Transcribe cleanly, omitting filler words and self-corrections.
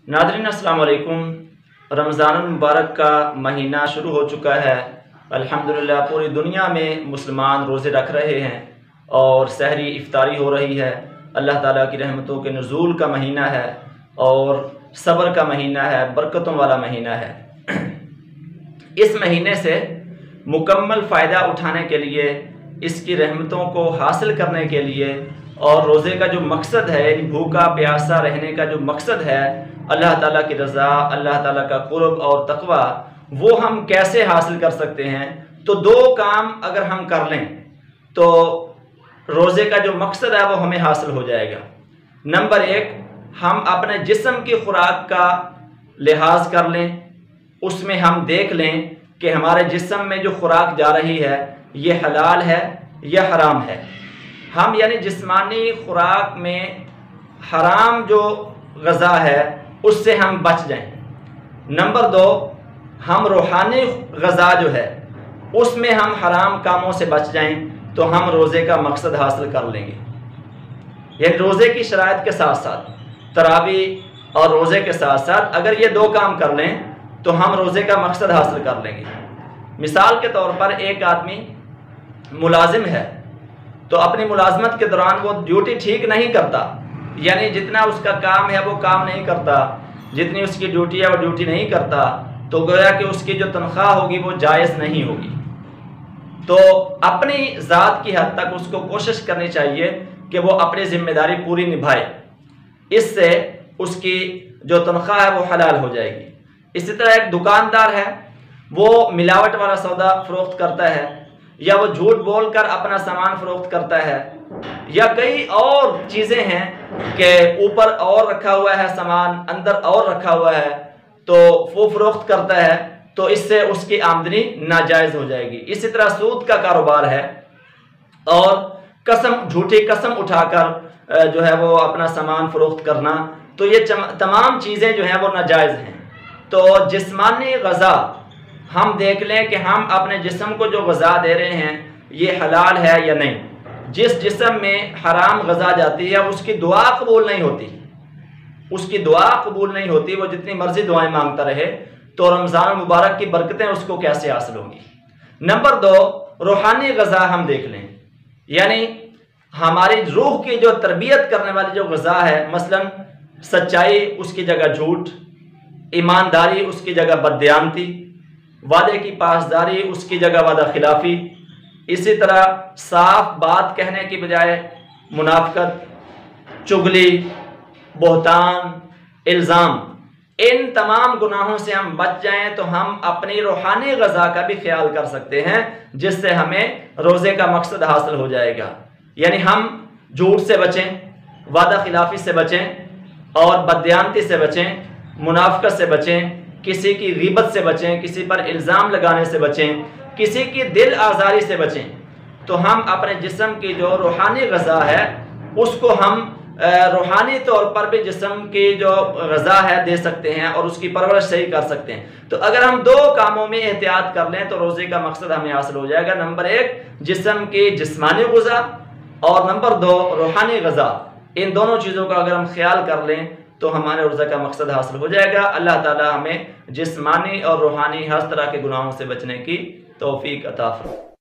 नाज़रीन अस्सलाम वालेकुम। रमज़ान मुबारक का महीना शुरू हो चुका है। अल्हम्दुलिल्लाह पूरी दुनिया में मुसलमान रोज़े रख रहे हैं और सहरी इफ्तारी हो रही है। अल्लाह ताला की रहमतों के नुज़ूल का महीना है और सब्र का महीना है, बरकतों वाला महीना है। इस महीने से मुकम्मल फ़ायदा उठाने के लिए, इसकी रहमतों को हासिल करने के लिए और रोज़े का जो मकसद है, यानी भूखा प्यासा रहने का जो मकसद है, अल्लाह ताला की रज़ा, अल्लाह ताला का कुर्ब और तक़वा, वो हम कैसे हासिल कर सकते हैं। तो दो काम अगर हम कर लें तो रोज़े का जो मकसद है वो हमें हासिल हो जाएगा। नंबर एक, हम अपने जिस्म की खुराक का लिहाज कर लें, उसमें हम देख लें कि हमारे जिस्म में जो खुराक जा रही है ये हलाल है या हराम है। हम यानी जिस्मानी खुराक में हराम जो ग़ज़ा है उससे हम बच जाएं। नंबर दो, हम रूहानी ग़ज़ा जो है उसमें हम हराम कामों से बच जाएं तो हम रोज़े का मकसद हासिल कर लेंगे। ये रोज़े की शराइत के साथ साथ तरावी और रोज़े के साथ साथ अगर ये दो काम कर लें तो हम रोज़े का मकसद हासिल कर लेंगे। मिसाल के तौर पर एक आदमी मुलाजिम है तो अपनी मुलाजमत के दौरान वो ड्यूटी ठीक नहीं करता, यानी जितना उसका काम है वो काम नहीं करता, जितनी उसकी ड्यूटी है वो ड्यूटी नहीं करता, तो गोया कि उसकी जो तनख्वाह होगी वो जायज़ नहीं होगी। तो अपनी ज़ात की हद तक उसको कोशिश करनी चाहिए कि वो अपनी ज़िम्मेदारी पूरी निभाए, इससे उसकी जो तनख्वाह है वो हलाल हो जाएगी। इसी तरह एक दुकानदार है, वो मिलावट वाला सौदा फ़रोख्त करता है या वो झूठ बोलकर अपना सामान फ़रोख्त करता है, या कई और चीज़ें हैं कि ऊपर और रखा हुआ है सामान, अंदर और रखा हुआ है, तो वो फ़रोख्त करता है, तो इससे उसकी आमदनी नाजायज़ हो जाएगी। इसी तरह सूद का कारोबार है और झूठी कसम उठाकर जो है वो अपना सामान फ़रोख्त करना, तो ये तमाम चीज़ें जो हैं वो नाजायज़ हैं। तो जिस्मानी ग़ज़ा हम देख लें कि हम अपने जिस्म को जो ग़ज़ा दे रहे हैं ये हलाल है या नहीं। जिस जिस्म में हराम ग़ज़ा जाती है उसकी दुआ कबूल नहीं होती, उसकी दुआ कबूल नहीं होती, वो जितनी मर्ज़ी दुआएं मांगता रहे, तो रमज़ान मुबारक की बरकतें उसको कैसे हासिल होंगी। नंबर दो, रूहानी ग़ज़ा हम देख लें, यानी हमारी रूह की जो तरबियत करने वाली जो ग़ज़ा है, मसलन सच्चाई उसकी जगह झूठ, ईमानदारी उसकी जगह बददियानती, वादे की पासदारी उसकी जगह वादा खिलाफी, इसी तरह साफ बात कहने की बजाय मुनाफिकत, चुगली, बोहतान, इल्ज़ाम, इन तमाम गुनाहों से हम बच जाएं तो हम अपनी रूहानी ग़ज़ा का भी ख्याल कर सकते हैं, जिससे हमें रोज़े का मकसद हासिल हो जाएगा। यानी हम झूठ से बचें, वादा खिलाफी से बचें और बददियानती से बचें, मुनाफिकत से बचें, किसी की ग़ीबत से बचें, किसी पर इल्ज़ाम लगाने से बचें, किसी की दिल आज़ारी से बचें, तो हम अपने जिस्म की जो रूहानी ग़ज़ा है उसको हम रूहानी तौर पर भी जिस्म की जो ग़ज़ा है दे सकते हैं और उसकी परवरिश सही कर सकते हैं। तो अगर हम दो कामों में एहतियात कर लें तो रोज़े का मकसद हमें हासिल हो जाएगा। नंबर एक, जिस्म की जिस्मानी ग़ज़ा, और नंबर दो, रूहानी ग़ज़ा। इन दोनों चीज़ों का अगर हम ख्याल कर लें तो हमारे रोज़े का मकसद हासिल हो जाएगा। अल्लाह ताला हमें जिस्मानी और रूहानी हर तरह के गुनाहों से बचने की तौफीक अता फरमाए।